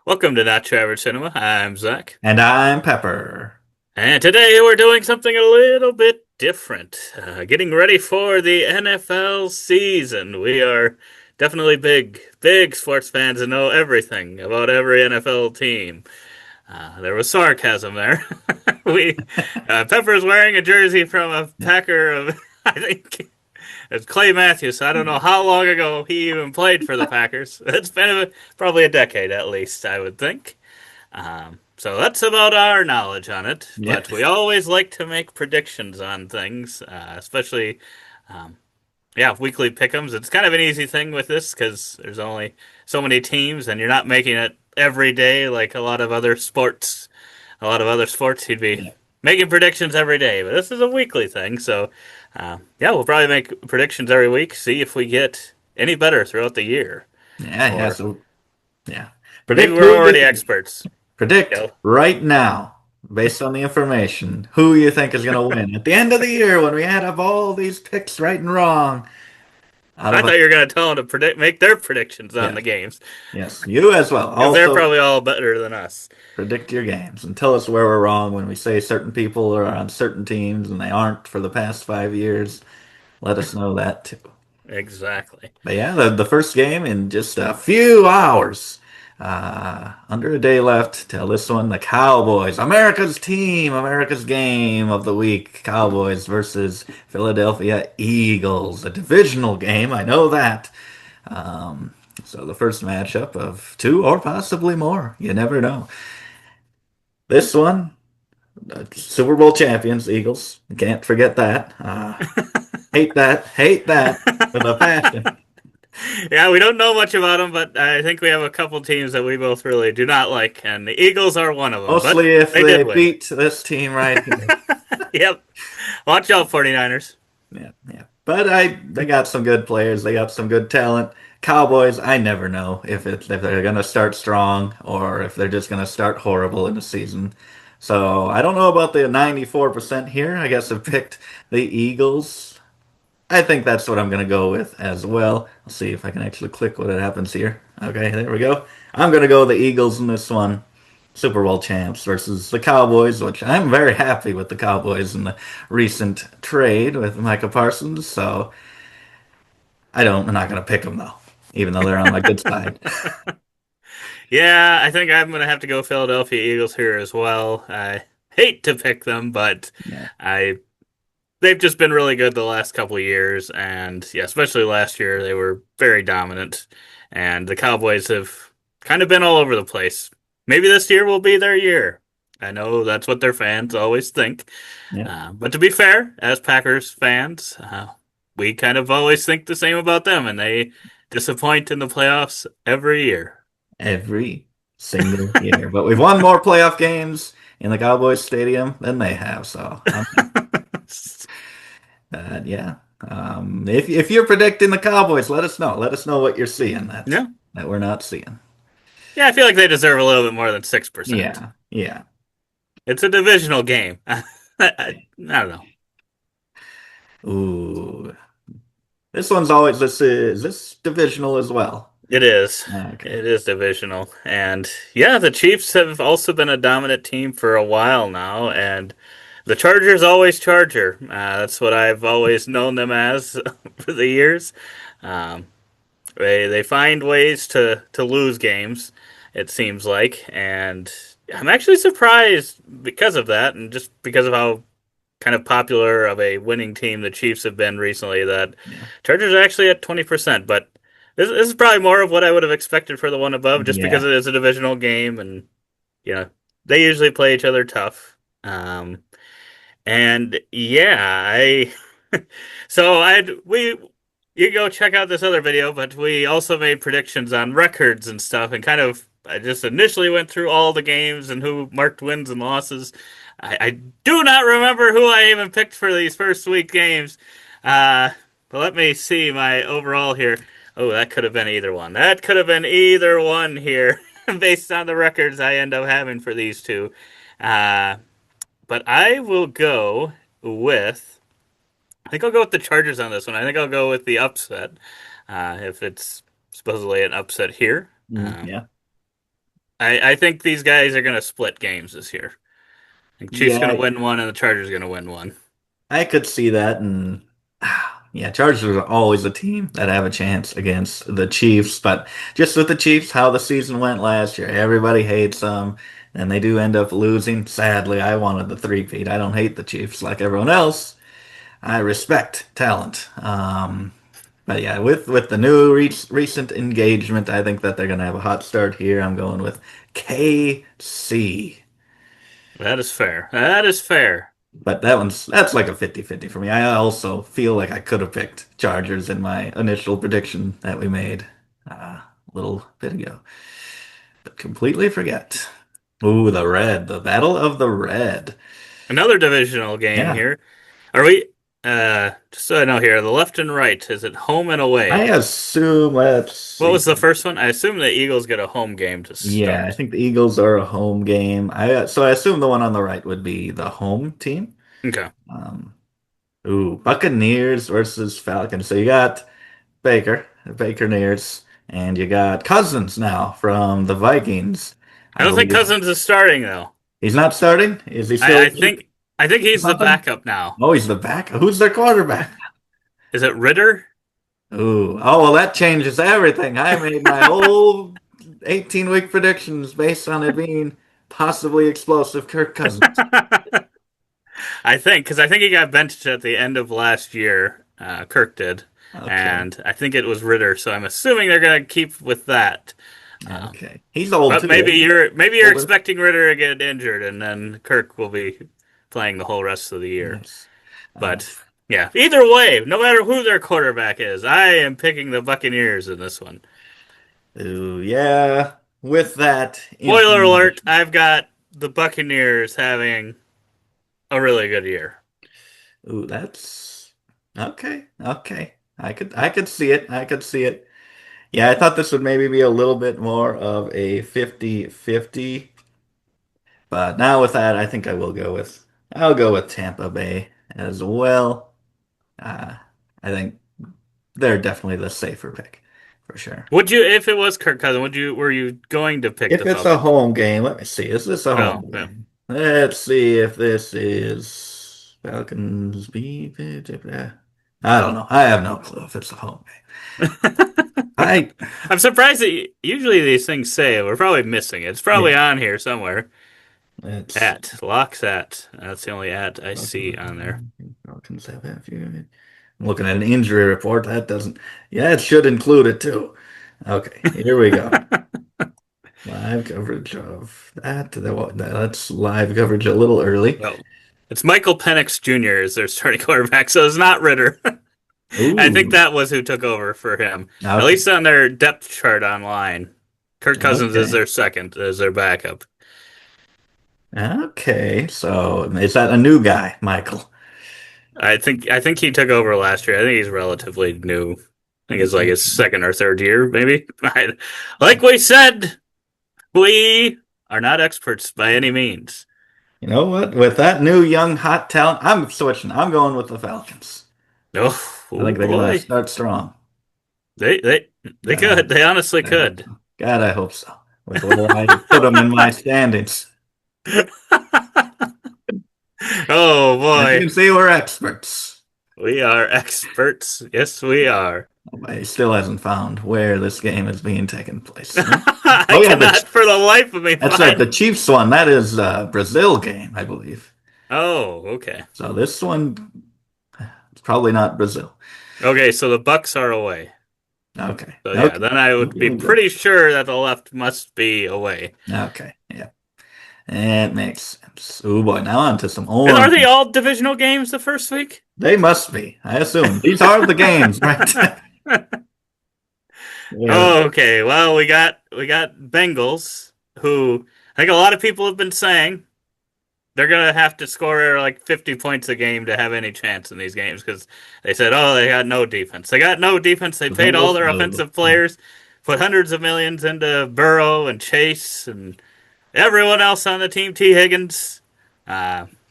Welcome to Not Your Average Cinema. I'm Zach. And I'm Pepper. And today we're doing something a little bit different. Getting ready for the NFL season. We are definitely big sports fans and know everything about every NFL team. There was sarcasm there. we Pepper's wearing a jersey from a Packer of, I think it's Clay Matthews. I don't know how long ago he even played for the Packers. It's been probably a decade at least, I would think. So that's about our knowledge on it. Yep. But we always like to make predictions on things, especially, weekly pick'ems. It's kind of an easy thing with this because there's only so many teams, and you're not making it every day like a lot of other sports. A lot of other sports, you'd be Yeah. making predictions every day, but this is a weekly thing. So, we'll probably make predictions every week, see if we get any better throughout the year, Yeah. or So, yeah. maybe Predict we're who you already think. experts. Predict You right now, based on the information, who you think is going to win at the end of the year when we add up all these picks right and wrong. Out I of a, thought you were going to tell them to make their predictions on yes, the games yes, you as well. because they're Also, probably all better than us. predict your games and tell us where we're wrong when we say certain people are on certain teams and they aren't for the past 5 years. Let us know that too. Exactly. But yeah, the first game in just a few hours. Under a day left till this one. The Cowboys, America's team, America's game of the week. Cowboys versus Philadelphia Eagles. A divisional game, I know that. So the first matchup of two or possibly more. You never know. This one, Super Bowl champions, Eagles. Can't forget that. Hate that with a passion. Yeah, we don't know much about them, but I think we have a couple teams that we both really do not like, and the Eagles are one of them. But Mostly if they did they win. beat this team right here. Yep. Watch out, 49ers. Yeah, yeah. But they got some good players. They got some good talent. Cowboys, I never know if they're gonna start strong or if they're just gonna start horrible in the season. So I don't know about the 94% here. I guess I've picked the Eagles. I think that's what I'm gonna go with as well. I'll see if I can actually click what happens here. Okay, there we go. I'm gonna go the Eagles in this one. Super Bowl champs versus the Cowboys, which I'm very happy with the Cowboys in the recent trade with Micah Parsons. So I'm not going to pick them though, even though they're on my good side. Yeah, I think I'm going to have to go Philadelphia Eagles here as well. I hate to pick them, but Yeah, I they've just been really good the last couple of years, and yeah, especially last year they were very dominant, and the Cowboys have kind of been all over the place. Maybe this year will be their year. I know that's what their fans always think, yeah. but to be fair, as Packers fans, we kind of always think the same about them, and they disappoint in the playoffs every year. Every single year. But we've won more playoff games in the Cowboys Stadium than they have. So yeah. If you're predicting the Cowboys, let us know. Let us know what you're seeing Yeah, that we're not seeing. yeah, I feel like they deserve a little bit more than 6%. Yeah, yeah. It's a divisional game. I don't know. Ooh, this one's always this divisional as well. It is. Okay. It is divisional. And yeah, the Chiefs have also been a dominant team for a while now. And the Chargers always Charger. That's what I've always known them as for the years. Um, they find ways to lose games, it seems like. And I'm actually surprised because of that and just because of how kind of popular of a winning team the Chiefs have been recently that Yeah. Chargers are actually at 20%, but this is probably more of what I would have expected for the one above just because Yeah. it is a divisional game and you know they usually play each other tough. And yeah, I so I we you can go check out this other video, but we also made predictions on records and stuff and kind of I just initially went through all the games and who marked wins and losses. I do not remember who I even picked for these first week games. Uh, but let me see my overall here. Oh, that could have been either one. That could have been either one here based on the records I end up having for these two. Uh, but I will go with. I think I'll go with the Chargers on this one. I think I'll go with the upset if it's supposedly an upset here. Yeah. I think these guys are going to split games this year. I think Chiefs going to Yeah, win one and the Chargers going to win one. I could see that, and yeah, Chargers are always a team that have a chance against the Chiefs. But just with the Chiefs, how the season went last year, everybody hates them, and they do end up losing. Sadly, I wanted the three-peat. I don't hate the Chiefs like everyone else. I respect talent. But yeah, with the new recent engagement, I think that they're gonna have a hot start here. I'm going with KC. That is fair. That is fair. But that's like a 50-50 for me. I also feel like I could have picked Chargers in my initial prediction that we made a little bit ago. But completely forget. Ooh, the Battle of the Red. Another divisional game Yeah. here. Are we, just so I know here, the left and right, is it home and I away? assume, let's What see. was the first one? I assume the Eagles get a home game to Yeah, I start. think the Eagles are a home game. I assume the one on the right would be the home team. Okay. Um, ooh, Buccaneers versus Falcons. So you got Bakerneers, and you got Cousins now from the Vikings. I I don't think believe Cousins is starting though. he's not starting. Is he I, still I think I think he's the something? backup now. Oh, he's the back. Who's their quarterback? Is it Ritter? Ooh, oh well, that changes everything. I made my whole 18-week predictions based on it being possibly explosive Kirk Cousins. Because I think he got benched at the end of last year. Kirk did, Okay, and I think it was Ritter. So I'm assuming they're going to keep with that. Um, okay. He's old but too, maybe isn't he? you're Older. expecting Ritter to get injured, and then Kirk will be playing the whole rest of the year. Yes. Uh, But yeah, either way, no matter who their quarterback is, I am picking the Buccaneers in this one. ooh, yeah. With that Spoiler alert: information. I've got the Buccaneers having a really good year. Ooh, that's okay. Okay. I could see it. I could see it. Yeah, I thought this would maybe be a little bit more of a 50-50, but now with that, I think I'll go with Tampa Bay as well. Uh, I think they're definitely the safer pick for sure. Would you, if it was Kirk Cousins, were you going to pick If the it's a Falcons? home game, let me see. Is this a home Oh, yeah. game? Let's see if this is Falcons I don't know. I have no clue if it's a home game. I I'm surprised that usually these things say we're probably missing it. It's probably Yeah, on here somewhere. it's At Locks at. That's the only at I see on there. Falcons have a few. I'm looking at an injury report. That doesn't. Yeah, it should include it too. Okay, here we go. Live coverage of that. That's live coverage a little early. Well, it's Michael Penix Jr. is their starting quarterback, so it's not Ritter. I think Ooh. that was who took over for him. At Okay. least on their depth chart online. Kirk Cousins is Okay. their second, as their backup. Okay. So is that a new guy, Michael? I think he took over last year. I think he's relatively new. I think it's like his second or third year, maybe. Like we said, we are not experts by any means. You know what? With that new young hot talent, I'm switching. I'm going with the Falcons. Oh, I think oh they're gonna boy. start strong. They they they God, I could. hope They honestly I hope could. so. God, I hope so. With where I put them in my standings. Oh As you boy. can see, we're experts. We are experts. Yes, we are. He still hasn't found where this game is being taken place. I Oh yeah, cannot for the life of me that's right. find. The Chiefs one. That is a Brazil game, I believe. Oh, okay. So this one, it's probably not Brazil. Okay, so the Bucks are away. Okay. So yeah, Okay. then I I'm would be feeling good. pretty sure that the left must be away. Okay. Yeah. It makes sense. Oh boy. Now on to some And are orange. they all divisional games the first week? They must be. I assume these are the games, right? Yeah. Oh, okay. Well, we got Bengals, who I think a lot of people have been saying they're gonna have to score like 50 points a game to have any chance in these games because they said, oh, they got no defense. They got no defense. They The paid all Bengals. their No. offensive players, put hundreds of millions into Burrow and Chase and everyone else on the team, T. Higgins.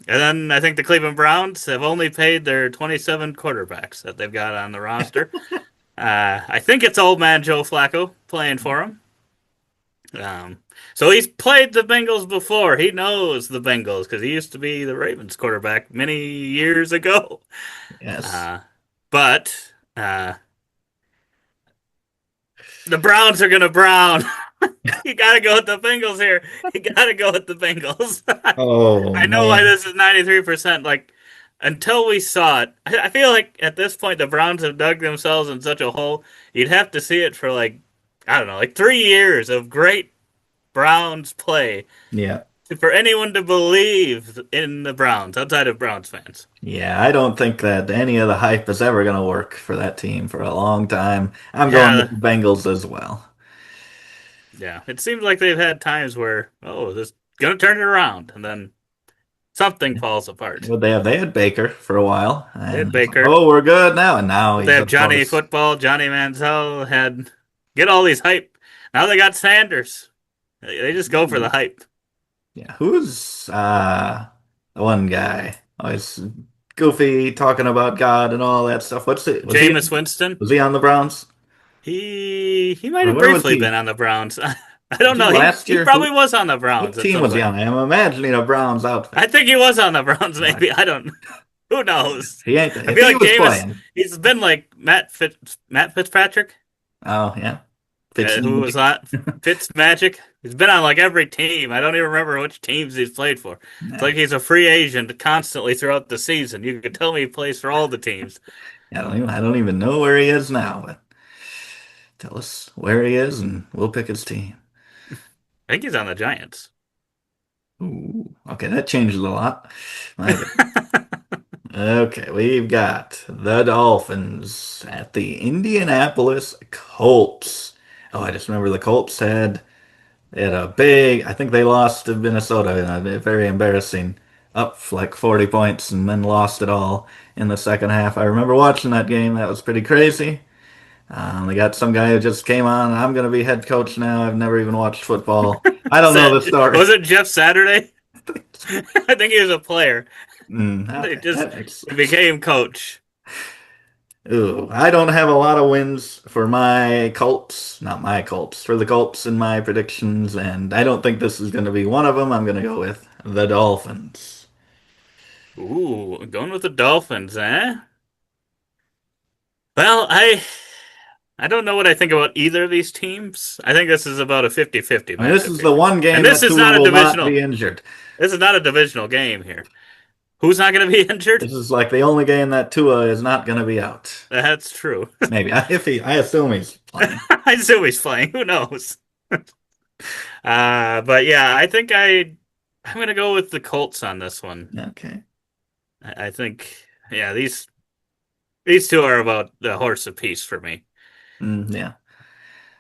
And then I think the Cleveland Browns have only paid their 27 quarterbacks that they've got on the roster. I think it's old man Joe Flacco playing for them. Um, so he's played the Bengals before. He knows the Bengals because he used to be the Ravens quarterback many years ago. Yes. Uh, but the Browns are going to Brown. You got to go with the Bengals here. You got to go with the Bengals. Oh I know why man. this is 93%. Like, until we saw it, I feel like at this point the Browns have dug themselves in such a hole. You'd have to see it for like, I don't know, like 3 years of great Browns play Yeah. for anyone to believe in the Browns outside of Browns fans. Yeah, I don't think that any of the hype is ever going to work for that team for a long time. I'm going with Yeah, the Bengals as well. yeah. It seems like they've had times where, oh, this is gonna turn it around, and then something falls apart. Well, they had Baker for a while, They had and it's like, Baker. oh, we're good now, and now They he's have of Johnny course, Football, Johnny Manziel had get all these hype. Now they got Sanders. They just go for the ooh, hype. yeah. Who's the one guy always goofy talking about God and all that stuff? What's it? Jameis Winston. Was he on the Browns He might or have where was briefly he? been on the Browns. I Was don't he know. last He year? probably was on the What Browns at team some was he point. on? I'm imagining a Browns I outfit. think he was on the Browns. Like Maybe I don't. Who knows? he ain't. I If feel he like was Jameis. playing, He's been like Matt Fitzpatrick, oh yeah, Fitz who was magic. on Fitz Magic. He's been on like every team. I don't even remember which teams he's played for. It's Nah. like he's a free agent constantly throughout the season. You could tell me he plays for all the teams. I don't even know where he is now, but tell us where he is and we'll pick his team. I think he's on the Giants. Ooh, okay, that changes a lot. My bad. Okay, we've got the Dolphins at the Indianapolis Colts. Oh, I just remember the Colts had a big, I think they lost to Minnesota in a very embarrassing up like 40 points and then lost it all in the second half. I remember watching that game. That was pretty crazy. They got some guy who just came on. I'm going to be head coach now. I've never even watched football. I don't know the story. Was it Jeff Saturday? I think he was a player. They Okay, just that makes he sense. became coach. Ooh, I don't have a lot of wins for my Colts, not my Colts, for the Colts in my predictions, and I don't think this is going to be one of them. I'm going to go with the Dolphins. Ooh, going with the Dolphins, eh? Well, I don't know what I think about either of these teams. I think this is about a 50-50 I mean, this matchup is the here. one And game this that is Tua not a will not be divisional. injured. This is not a divisional game here. Who's not going to be injured? This is like the only game that Tua is not going to be out. That's true. Maybe if I assume he's playing. I assume he's playing. Who knows? But yeah, I'm going to go with the Colts on this one. Okay. I think yeah, these two are about the horse apiece for me. Yeah.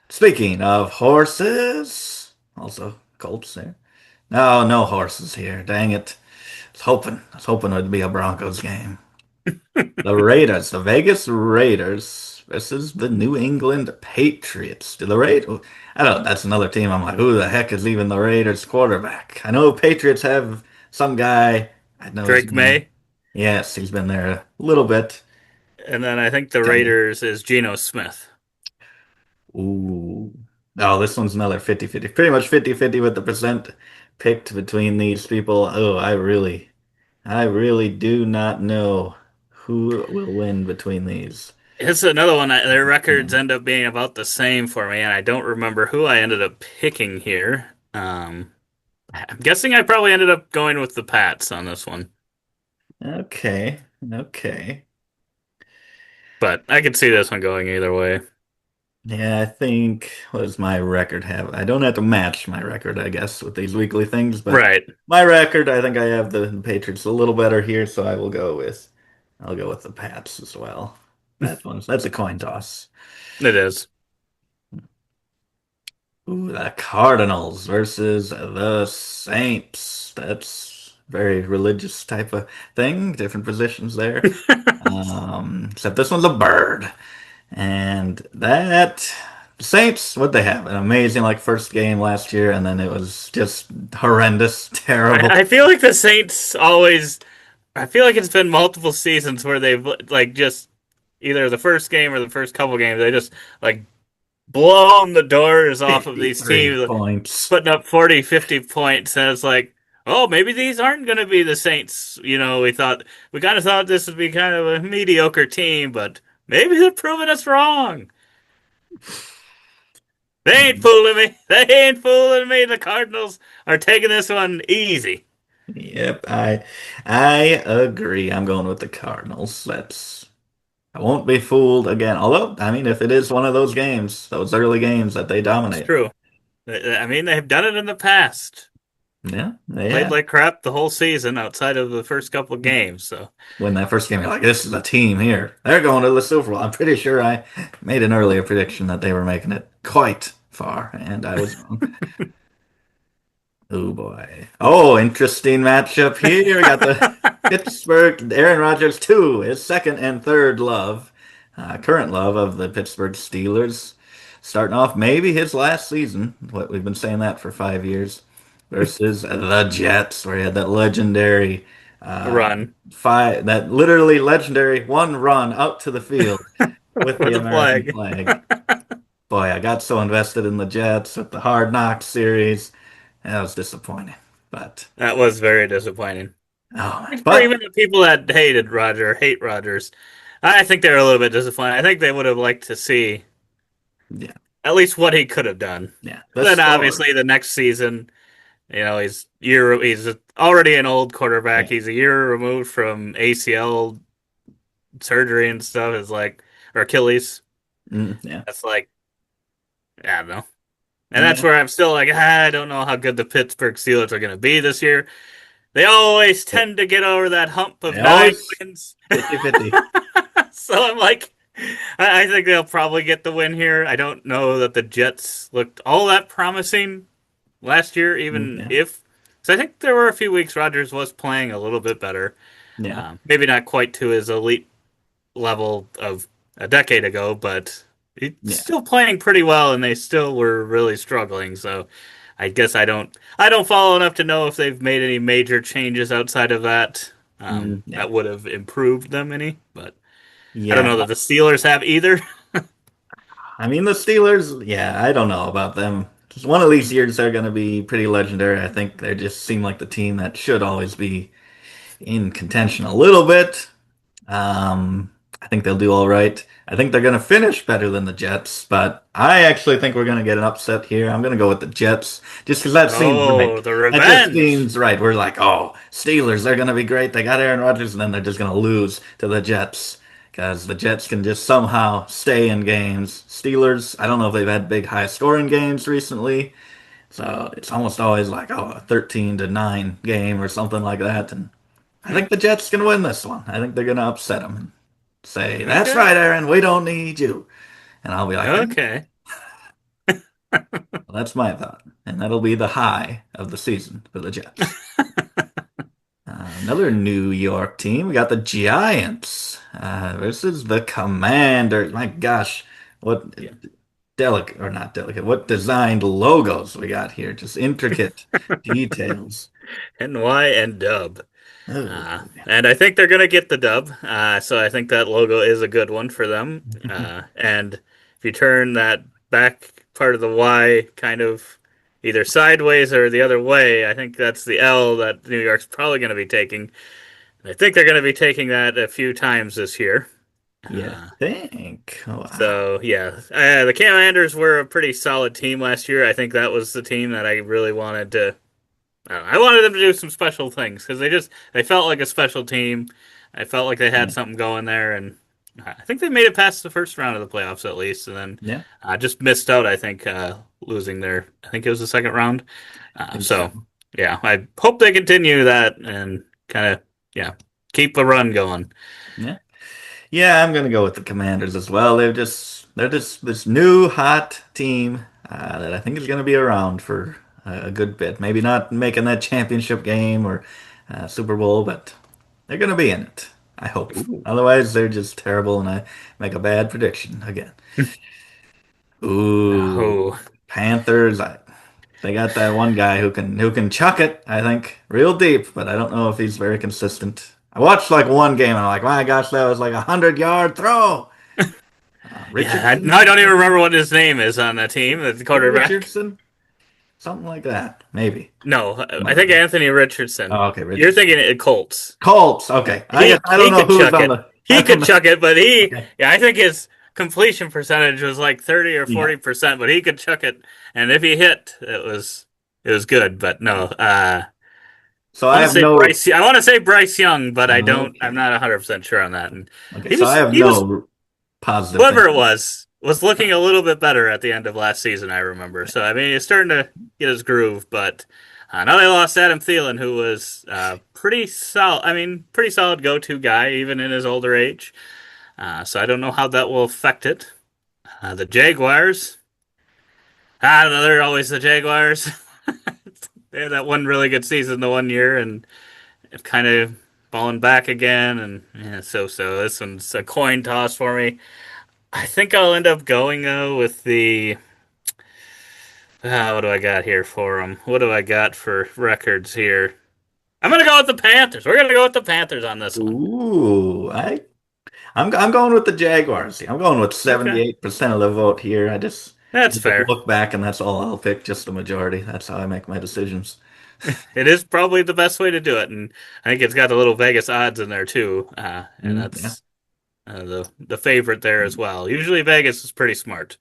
Speaking of horses, also Colts there. No, no horses here. Dang it. I was hoping it would be a Broncos game. The Raiders, the Vegas Raiders versus the New England Patriots. Do the Raiders? I don't. That's another team. I'm like, who the heck is even the Raiders quarterback? I know Patriots have some guy. I know his Drake name. May, Yes, he's been there a little bit. and then I think the Kind of. Raiders is Geno Smith. Ooh. Oh, this one's another 50-50. Pretty much 50-50 with the percent picked between these people. Oh, I really do not know who will win between these. It's another one. Their records Hmm. end up being about the same for me, and I don't remember who I ended up picking here. I'm guessing I probably ended up going with the Pats on this one, Okay. Okay. but I could see this one going either way. Yeah, I think what does my record have? I don't have to match my record, I guess, with these weekly things, but Right. my record, I think I have the Patriots a little better here, so I'll go with the Pats as well. That's a coin toss. It is. Ooh, the Cardinals versus the Saints. That's very religious type of thing. Different positions there. Except this one's a bird. And that Saints, what they have? An amazing like first game last year, and then it was just horrendous, terrible. I feel like the Saints always. I feel like it's been multiple seasons where they've like just either the first game or the first couple games they just like blown the doors off of these 53 teams, points. putting up 40, 50 points. And it's like, oh, maybe these aren't going to be the Saints. We kind of thought this would be kind of a mediocre team, but maybe they're proving us wrong. They ain't fooling me. They ain't fooling me. The Cardinals are taking this one easy. Yep, I agree. I'm going with the Cardinals. I won't be fooled again. Although, I mean, if it is one of those games, those early games that they It's dominate. true. I mean, they've done it in the past. Yeah, Played yeah. like crap the whole season outside of the first couple of games. So, When that first game, you're like, this is a team here. They're going to the Super Bowl. I'm pretty sure I made an earlier prediction that they were making it quite far, and I was wrong. Oh boy. Oh, interesting matchup here. We got the Pittsburgh Aaron Rodgers too, his second and third love, current love of the Pittsburgh Steelers, starting off maybe his last season. What we've been saying that for 5 years, versus the Jets, where he had that legendary uh, run that literally legendary one run out to the field with the with the American flag. flag. Boy, I got so invested in the Jets with the Hard Knocks series. That was disappointing. But That was very disappointing. oh, For but even the people that hate Rodgers, I think they're a little bit disappointed. I think they would have liked to see yeah, at least what he could have done. yeah, the Then story. obviously the next season, he's already an old quarterback. Yeah, He's a year removed from ACL surgery and stuff. Is like or Achilles. yeah, That's like I don't know. And that's yeah. where I'm still like, I don't know how good the Pittsburgh Steelers are going to be this year. They always They, tend to get over that hump of they nine always wins. 50-50. So I'm like, I think they'll probably get the win here. I don't know that the Jets looked all that promising last year, even Yeah, if. So I think there were a few weeks Rodgers was playing a little bit better. yeah, Maybe not quite to his elite level of a decade ago, but he's yeah, still playing pretty well, and they still were really struggling. So I guess I don't follow enough to know if they've made any major changes outside of that yeah, that would have improved them any. But I don't yeah. know that the Steelers have either. I mean, the Steelers, yeah, I don't know about them. Just one of these years they're going to be pretty legendary. I think they just seem like the team that should always be in contention a little bit. I think they'll do all right. I think they're going to finish better than the Jets, but I actually think we're going to get an upset here. I'm going to go with the Jets just because that seems Oh, right. the That just revenge. seems right. We're like, oh, Steelers, they're going to be great. They got Aaron Rodgers, and then they're just going to lose to the Jets because the Jets can just somehow stay in games. Steelers, I don't know if they've had big high scoring games recently, so it's almost always like, oh, a 13-9 game or something like that. And I think the Jets can win this one. I think they're going to upset them and say, "That's Okay. right, Aaron. We don't need you." And I'll be like, "Eh, Okay. well, that's my thought." And that'll be the high of the season for the Jets. Another New York team. We got the Giants versus the Commanders. My gosh, what Yeah. delicate or not delicate? What designed logos we got here? Just intricate details. NY and Dub. Oh. And I think they're going to get the dub. So I think that logo is a good one for them. And if you turn that back part of the Y kind of either sideways or the other way, I think that's the L that New York's probably going to be taking. I think they're going to be taking that a few times this year. You Uh, think? Wow. so yeah, the Commanders were a pretty solid team last year. I think that was the team that I really wanted to I wanted them to do some special things because they felt like a special team. I felt like they had Yeah. something going there, and I think they made it past the first round of the playoffs at least, and then Yeah. just missed out. I think losing their. I think it was the second round. I think so. So yeah, I hope they continue that and kind of yeah keep the run going. Yeah. Yeah, I'm gonna go with the Commanders as well. They're just this new hot team that I think is gonna be around for a good bit. Maybe not making that championship game or Super Bowl, but they're gonna be in it. I hope. Ooh. Otherwise, they're just terrible, and I make a bad prediction again. Ooh, No. Panthers. They got that one guy who can chuck it, I think, real deep, but I don't know if he's very consistent. I watched like one game and I'm like, my gosh, that was like 100-yard throw. Yeah, now I Richardson, don't even remember what his name is on the team, the quarterback. Richardson, something like that. Maybe. No, I Might think be. Anthony Richardson. Oh, okay, You're Richardson. thinking it Colts. Colts. Okay, I guess He I don't he know could who's chuck on it. the. I He don't could know. chuck it, but Okay. yeah, I think his completion percentage was like 30 or Yeah. 40%, but he could chuck it. And if he hit, it was good. But no, So I I want to have say no. Bryce. I want to say Bryce Young, but I don't. I'm Okay. not 100% sure on that. And Okay. he So I was have he was no positive thing. whoever it was looking a little bit better at the end of last season. I remember. So I mean, he's starting to get his groove. But now they lost Adam Thielen, who was pretty solid. I mean, pretty solid go-to guy even in his older age. So I don't know how that will affect it. The Jaguars. I don't know. They're always the Jaguars. They had that one really good season the one year, and have kind of fallen back again. And yeah, so. This one's a coin toss for me. I think I'll end up going with the. What do I got here for them? What do I got for records here? I'm gonna go with the Panthers. We're gonna go with the Panthers on this one. Ooh, I'm going with the Jaguars. I'm going with Okay, 78% of the vote here. I that's just fair. look back and that's all I'll pick, just the majority. That's how I make my decisions. It is probably the best way to do it, and I think it's got the little Vegas odds in there too, and Yeah. that's the favorite there as well. Usually Vegas is pretty smart.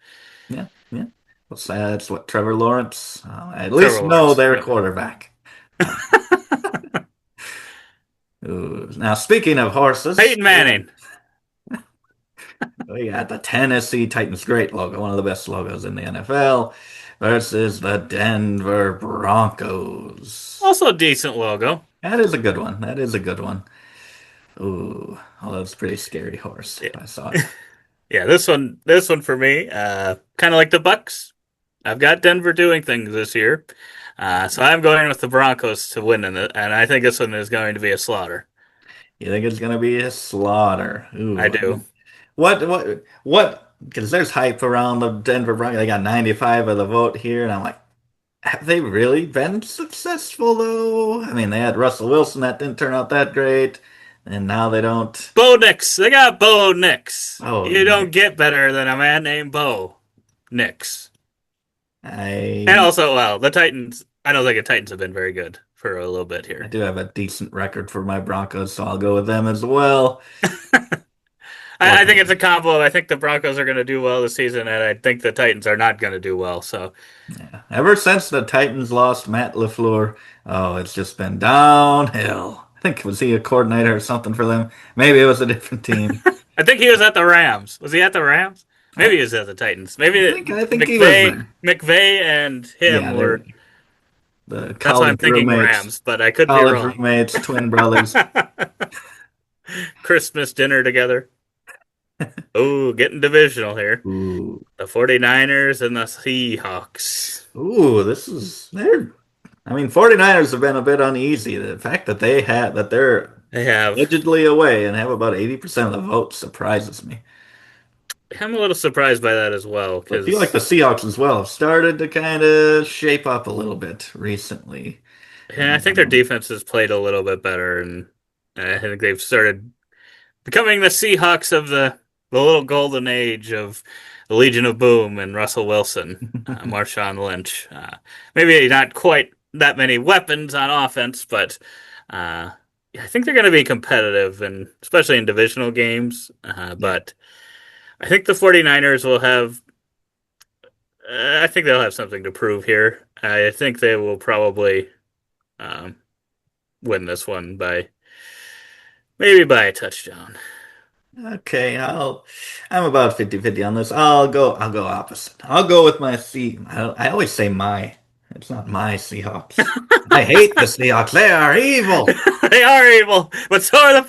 Yeah. Yeah. Well, so that's what Trevor Lawrence, I at Trevor least know Lawrence. their Yep. quarterback. Uh, Ooh. Now, speaking of horses, Peyton Manning. we got the Tennessee Titans, great logo, one of the best logos in the NFL, versus the Denver Broncos. Also a decent logo. That is a good one. That is a good one. Ooh, oh, that's a pretty scary horse Yeah. if I saw it. Yeah, this one for me, kind of like the Bucks. I've got Denver doing things this year, so I'm going with the Broncos to win in it, and I think this one is going to be a slaughter. You think it's gonna be a slaughter? I Ooh, I do. mean, what? Because there's hype around the Denver Broncos. They got 95 of the vote here, and I'm like, have they really been successful though? I mean, they had Russell Wilson that didn't turn out that great, and now they don't. Bo Nix. They got Bo Nix. Oh, You don't Nick, get better than a man named Bo Nix. And I also, well, the Titans. I don't think the Titans have been very good for a little bit I here. do have a decent record for my Broncos, so I'll go with them as well. I think Fortunately. it's a combo. I think the Broncos are going to do well this season, and I think the Titans are not going to do well. So Yeah. Ever since the Titans lost Matt LaFleur, oh, it's just been downhill. I think was he a coordinator or something for them? Maybe it was a different team. I think he was at the Rams. Was he at the Rams? I, Maybe he was at the Titans. Maybe I think he was McVay, there. McVay and him Yeah, they were were. the That's why I'm thinking Rams, but I could be college wrong. roommates, twin brothers. Christmas dinner together. Oh, getting divisional here. Ooh, The 49ers and the Seahawks. ooh, this is they're. I mean, 49ers have been a bit uneasy. The fact that they're They have. allegedly away and have about 80% of the vote surprises me. I'm a little surprised by that as well I feel like because the Seahawks as well have started to kind of shape up a little bit recently. yeah, I think their defense has played a little bit better, and I think they've started becoming the Seahawks of the little golden age of the Legion of Boom and Russell Wilson, Marshawn Lynch. Maybe not quite that many weapons on offense, but yeah, I think they're going to be competitive, and especially in divisional games. Yeah. But I think the 49ers will have. I think they'll have something to prove here. I think they will probably um, win this one by maybe by a touchdown. Okay, I'm about 50-50 on this. I'll go opposite. I'll go with my I always say my. It's not my Seahawks. I hate the Seahawks. They are evil. They are evil, but so are the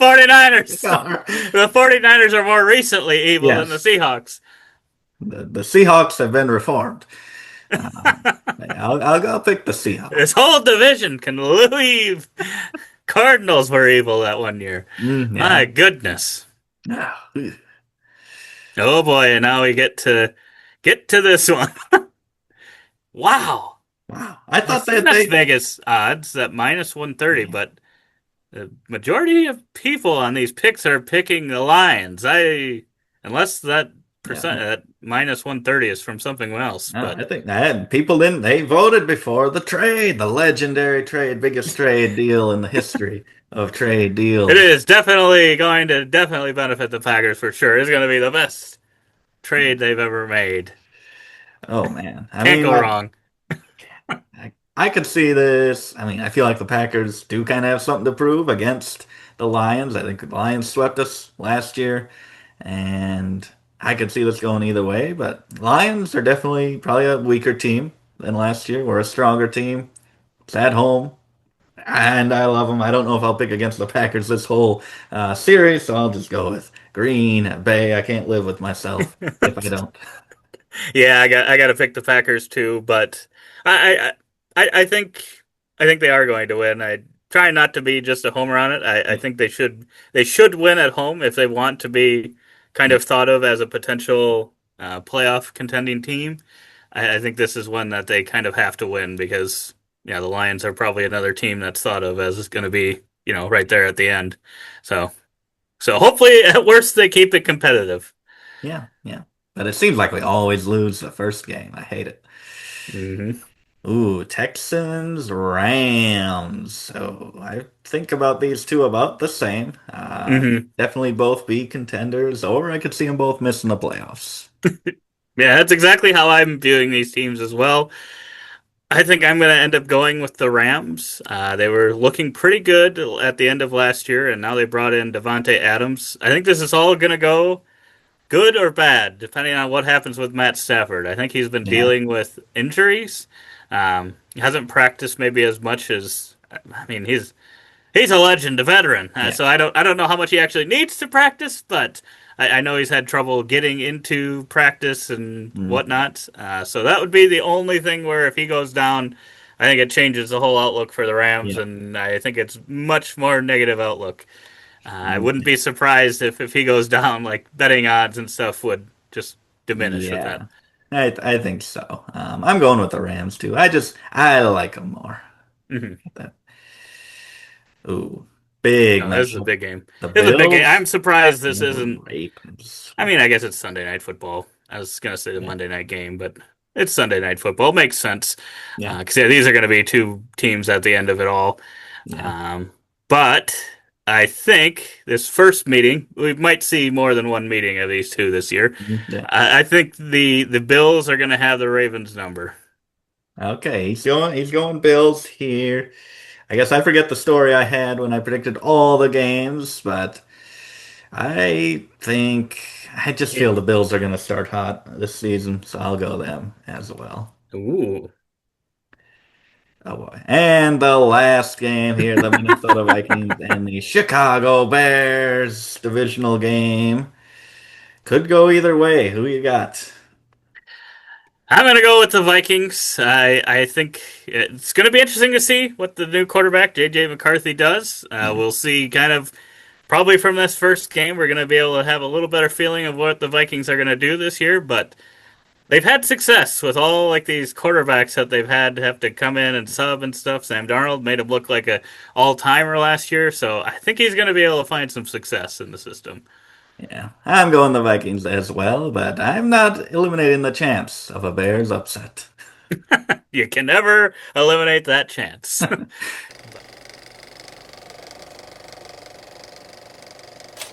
They 49ers. are. The 49ers are more recently evil than the Yes. Seahawks. The Seahawks have been reformed. Um, I'll pick the This Seahawks. whole division can leave. Cardinals were evil that one year. Yeah. My goodness. Ah, Oh boy, and now we get to this one. Wow. wow. I I thought think that that's they Vegas odds at minus 130, but the majority of people on these picks are picking the Lions. Unless that Yeah. That minus 130 is from something else, I but think that people didn't, they voted before the trade, the legendary trade, biggest trade deal in the history of trade it deals. is definitely going to definitely benefit the Packers for sure. It's going to be the best trade they've ever made. Oh man. Can't go wrong. I could see this. I mean, I feel like the Packers do kind of have something to prove against the Lions. I think the Lions swept us last year, and I could see this going either way. But Lions are definitely probably a weaker team than last year. We're a stronger team. It's at home, and I love them. I don't know if I'll pick against the Packers this whole series, so I'll just go with Green Bay. I can't live with myself if I don't. Yeah, I got to pick the Packers too, but I I think they are going to win. I try not to be just a homer on it. I think they should win at home if they want to be kind Yeah, of thought of as a potential playoff contending team. I think this is one that they kind of have to win because yeah, the Lions are probably another team that's thought of as going to be right there at the end. So hopefully at worst they keep it competitive. yeah, yeah. But it seems like we always lose the first game. I hate it. Hmm. Ooh, Texans, Rams. So I think about these two about the same. Hmm. Definitely both be contenders, or I could see them both missing the playoffs. Yeah, that's exactly how I'm viewing these teams as well. I think I'm going to end up going with the Rams. They were looking pretty good at the end of last year, and now they brought in Devontae Adams. I think this is all going to go good or bad, depending on what happens with Matt Stafford. I think he's been Yeah, dealing with injuries. He hasn't practiced maybe as much as, I mean, he's a legend, a veteran. yeah. So I don't know how much he actually needs to practice, but I know he's had trouble getting into practice and Mhm. whatnot. So that would be the only thing where if he goes down, I think it changes the whole outlook for the Rams, Yeah. and I think it's much more negative outlook. I wouldn't Mhm. be surprised if he goes down, like betting odds and stuff would just diminish with that. Yeah. I think so. I'm going with the Rams too. I like them more. Hmm. That ooh, big No, this is a matchup. big game. The This is a big game. I'm Bills surprised this and the isn't. Ravens. I mean, I guess it's Sunday night football. I was gonna say the Yeah, Monday night game, but it's Sunday night football. It makes sense yeah, because yeah, these are going to be two teams at the end of it all. yeah. Um, but I think this first meeting, we might see more than one meeting of these two this year. Mhm. Yeah. I think the Bills are going to have the Ravens number. Okay, he's going Bills here. I guess I forget the story I had when I predicted all the games, but I just feel the Bills are going to start hot this season, so I'll go them as well. Ooh. Oh boy. And the last game here, the Minnesota Vikings and the Chicago Bears divisional game. Could go either way. Who you got? I'm going to go with the Vikings. I think it's going to be interesting to see what the new quarterback, J.J. McCarthy, does. Yeah. We'll see kind of probably from this first game, we're going to be able to have a little better feeling of what the Vikings are going to do this year. But they've had success with all like these quarterbacks that they've had to have to come in and sub and stuff. Sam Darnold made him look like a all timer last year, so I think he's going to be able to find some success in the system. Yeah. I'm going the Vikings as well, but I'm not eliminating the chance of a Bears upset. You can never eliminate that chance.